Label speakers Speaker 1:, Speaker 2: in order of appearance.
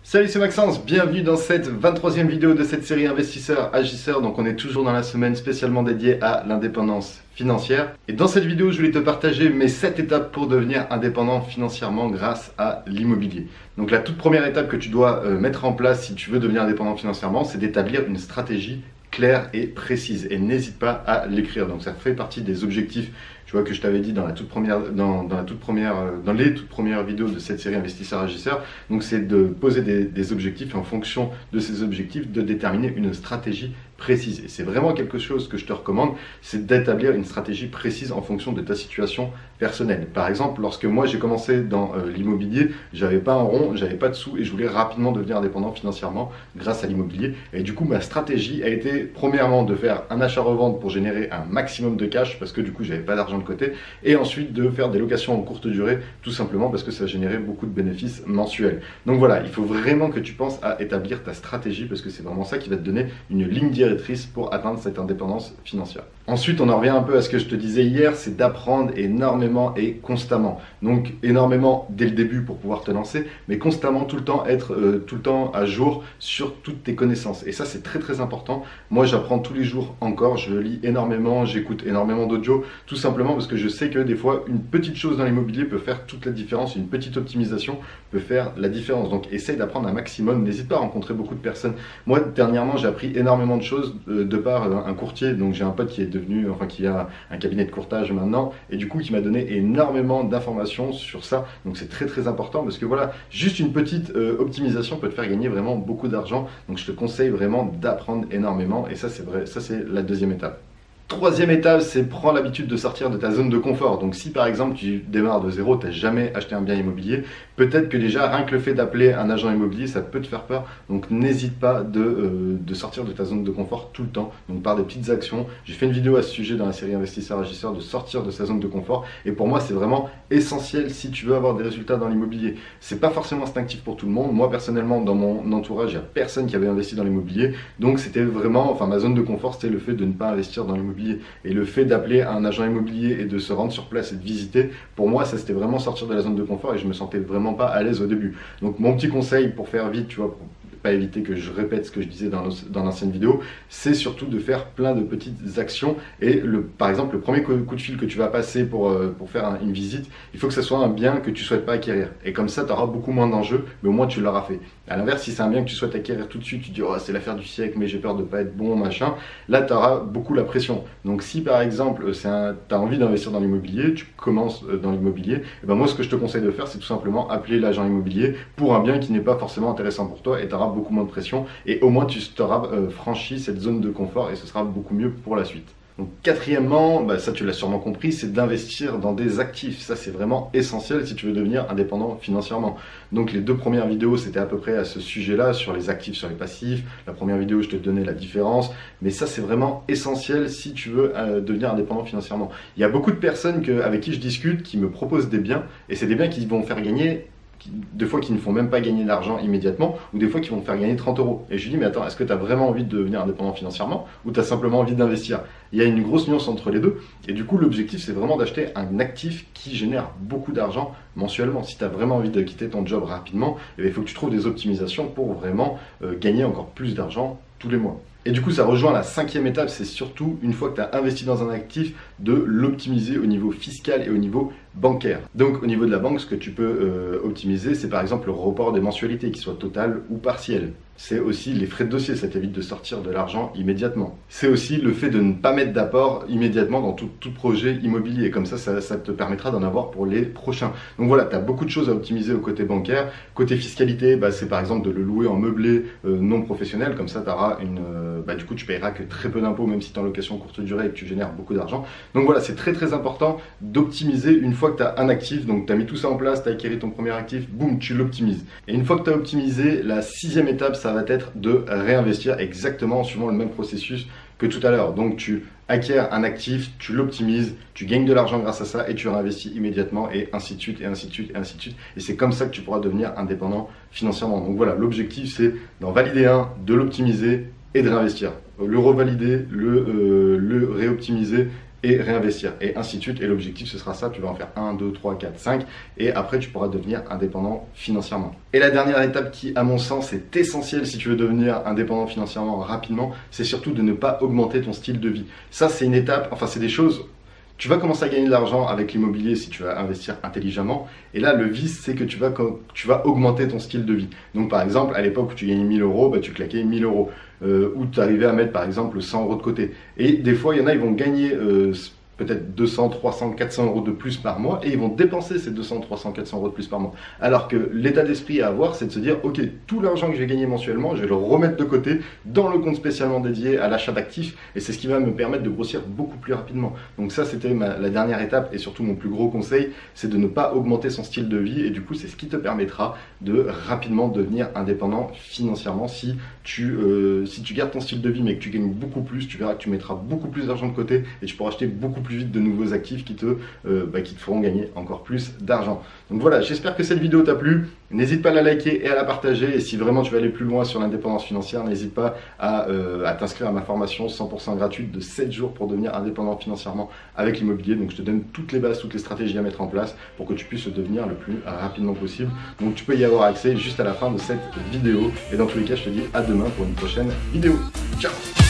Speaker 1: Salut, c'est Maxence, bienvenue dans cette 23e vidéo de cette série Investisseurs Agisseurs. Donc on est toujours dans la semaine spécialement dédiée à l'indépendance financière. Et dans cette vidéo, je voulais te partager mes 7 étapes pour devenir indépendant financièrement grâce à l'immobilier. Donc la toute première étape que tu dois mettre en place si tu veux devenir indépendant financièrement, c'est d'établir une stratégie claire et précise. Et n'hésite pas à l'écrire. Donc ça fait partie des objectifs, tu vois, que je t'avais dit dans les toutes premières vidéos de cette série Investisseurs Agisseurs. Donc c'est de poser des objectifs et en fonction de ces objectifs, de déterminer une stratégie précise. Et c'est vraiment quelque chose que je te recommande, c'est d'établir une stratégie précise en fonction de ta situation personnelle. Par exemple, lorsque moi j'ai commencé dans l'immobilier, j'avais pas un rond, j'avais pas de sous et je voulais rapidement devenir indépendant financièrement grâce à l'immobilier. Et du coup, ma stratégie a été premièrement de faire un achat-revente pour générer un maximum de cash parce que du coup, j'avais pas d'argent de côté, et ensuite de faire des locations en courte durée, tout simplement parce que ça générait beaucoup de bénéfices mensuels. Donc voilà, il faut vraiment que tu penses à établir ta stratégie parce que c'est vraiment ça qui va te donner une ligne directrice pour atteindre cette indépendance financière. Ensuite, on en revient un peu à ce que je te disais hier, c'est d'apprendre énormément et constamment. Donc énormément dès le début pour pouvoir te lancer, mais constamment tout le temps être tout le temps à jour sur toutes tes connaissances. Et ça, c'est très très important. Moi, j'apprends tous les jours encore, je lis énormément, j'écoute énormément d'audio, tout simplement parce que je sais que des fois, une petite chose dans l'immobilier peut faire toute la différence, une petite optimisation peut faire la différence. Donc essaye d'apprendre un maximum, n'hésite pas à rencontrer beaucoup de personnes. Moi, dernièrement, j'ai appris énormément de choses de par un courtier. Donc j'ai un pote qui est devenu, enfin qui a un cabinet de courtage maintenant, et du coup qui m'a donné énormément d'informations sur ça. Donc c'est très très important parce que voilà, juste une petite optimisation peut te faire gagner vraiment beaucoup d'argent. Donc je te conseille vraiment d'apprendre énormément, et ça c'est vrai, ça c'est la deuxième étape. Troisième étape, c'est prendre l'habitude de sortir de ta zone de confort. Donc si par exemple tu démarres de zéro, tu n'as jamais acheté un bien immobilier, peut-être que déjà rien que le fait d'appeler un agent immobilier, ça peut te faire peur. Donc n'hésite pas de sortir de ta zone de confort tout le temps. Donc par des petites actions. J'ai fait une vidéo à ce sujet dans la série Investisseurs Agisseurs, de sortir de sa zone de confort. Et pour moi, c'est vraiment essentiel si tu veux avoir des résultats dans l'immobilier. C'est pas forcément instinctif pour tout le monde. Moi personnellement, dans mon entourage, il n'y a personne qui avait investi dans l'immobilier. Donc c'était vraiment, enfin ma zone de confort, c'était le fait de ne pas investir dans l'immobilier. Et le fait d'appeler un agent immobilier et de se rendre sur place et de visiter, pour moi, ça c'était vraiment sortir de la zone de confort et je me sentais vraiment pas à l'aise au début. Donc mon petit conseil pour faire vite, tu vois, pour pas éviter que je répète ce que je disais dans l'ancienne vidéo, c'est surtout de faire plein de petites actions. Et par exemple, le premier coup de fil que tu vas passer pour faire une visite, il faut que ce soit un bien que tu souhaites pas acquérir. Et comme ça, tu auras beaucoup moins d'enjeux, mais au moins tu l'auras fait. À l'inverse, si c'est un bien que tu souhaites acquérir tout de suite, tu te dis oh, c'est l'affaire du siècle, mais j'ai peur de pas être bon, machin. Là, tu auras beaucoup la pression. Donc si par exemple, tu as envie d'investir dans l'immobilier, tu commences dans l'immobilier, et ben moi ce que je te conseille de faire, c'est tout simplement appeler l'agent immobilier pour un bien qui n'est pas forcément intéressant pour toi, et tu auras beaucoup moins de pression, et au moins tu t'auras franchi cette zone de confort et ce sera beaucoup mieux pour la suite. Donc quatrièmement, ça tu l'as sûrement compris, c'est d'investir dans des actifs. Ça c'est vraiment essentiel si tu veux devenir indépendant financièrement. Donc les deux premières vidéos c'était à peu près à ce sujet-là, sur les actifs, sur les passifs. La première vidéo je te donnais la différence, mais ça c'est vraiment essentiel si tu veux devenir indépendant financièrement. Il y a beaucoup de personnes avec qui je discute qui me proposent des biens, et c'est des biens qui vont faire gagner, des fois qui ne font même pas gagner d'argent immédiatement, ou des fois qui vont faire gagner 30 euros. Et je lui dis, mais attends, est-ce que tu as vraiment envie de devenir indépendant financièrement, ou tu as simplement envie d'investir? Il y a une grosse nuance entre les deux, et du coup l'objectif c'est vraiment d'acheter un actif qui génère beaucoup d'argent mensuellement. Si tu as vraiment envie de quitter ton job rapidement, il faut que tu trouves des optimisations pour vraiment gagner encore plus d'argent tous les mois. Et du coup, ça rejoint la cinquième étape, c'est surtout, une fois que tu as investi dans un actif, de l'optimiser au niveau fiscal et au niveau bancaire. Donc au niveau de la banque, ce que tu peux optimiser, c'est par exemple le report des mensualités, qui soit total ou partiel. C'est aussi les frais de dossier, ça t'évite de sortir de l'argent immédiatement. C'est aussi le fait de ne pas mettre d'apport immédiatement dans tout projet immobilier. Comme ça te permettra d'en avoir pour les prochains. Donc voilà, tu as beaucoup de choses à optimiser au côté bancaire. Côté fiscalité, c'est par exemple de le louer en meublé non professionnel. Comme ça, tu auras du coup, tu payeras que très peu d'impôts, même si tu es en location courte durée et que tu génères beaucoup d'argent. Donc voilà, c'est très très important d'optimiser une fois que tu as un actif. Donc tu as mis tout ça en place, tu as acquis ton premier actif, boum, tu l'optimises. Et une fois que tu as optimisé, la sixième étape, ça va être de réinvestir exactement en suivant le même processus que tout à l'heure. Donc tu acquiers un actif, tu l'optimises, tu gagnes de l'argent grâce à ça et tu réinvestis immédiatement, et ainsi de suite, et ainsi de suite, et ainsi de suite. Et c'est comme ça que tu pourras devenir indépendant financièrement. Donc voilà, l'objectif c'est d'en valider un, de l'optimiser et de réinvestir. Le revalider, le réoptimiser et réinvestir, et ainsi de suite. Et l'objectif, ce sera ça, tu vas en faire 1, 2, 3, 4, 5, et après, tu pourras devenir indépendant financièrement. Et la dernière étape qui, à mon sens, est essentielle si tu veux devenir indépendant financièrement rapidement, c'est surtout de ne pas augmenter ton style de vie. Ça, c'est une étape, enfin, c'est des choses... Tu vas commencer à gagner de l'argent avec l'immobilier si tu vas investir intelligemment. Et là, le vice, c'est que tu vas augmenter ton style de vie. Donc, par exemple, à l'époque où tu gagnais 1000 euros, bah, tu claquais 1000 euros. Ou tu arrivais à mettre, par exemple, 100 euros de côté. Et des fois, il y en a, ils vont gagner peut-être 200, 300, 400 euros de plus par mois et ils vont dépenser ces 200, 300, 400 euros de plus par mois. Alors que l'état d'esprit à avoir, c'est de se dire, ok, tout l'argent que je vais gagner mensuellement, je vais le remettre de côté dans le compte spécialement dédié à l'achat d'actifs et c'est ce qui va me permettre de grossir beaucoup plus rapidement. Donc ça, c'était la dernière étape et surtout mon plus gros conseil, c'est de ne pas augmenter son style de vie et du coup, c'est ce qui te permettra de rapidement devenir indépendant financièrement. Si tu gardes ton style de vie mais que tu gagnes beaucoup plus, tu verras que tu mettras beaucoup plus d'argent de côté et tu pourras acheter beaucoup plus vite de nouveaux actifs qui te feront gagner encore plus d'argent. Donc voilà, j'espère que cette vidéo t'a plu. N'hésite pas à la liker et à la partager. Et si vraiment tu veux aller plus loin sur l'indépendance financière, n'hésite pas à t'inscrire à ma formation 100% gratuite de 7 jours pour devenir indépendant financièrement avec l'immobilier. Donc je te donne toutes les bases, toutes les stratégies à mettre en place pour que tu puisses le devenir le plus rapidement possible. Donc tu peux y avoir accès juste à la fin de cette vidéo. Et dans tous les cas, je te dis à demain pour une prochaine vidéo. Ciao!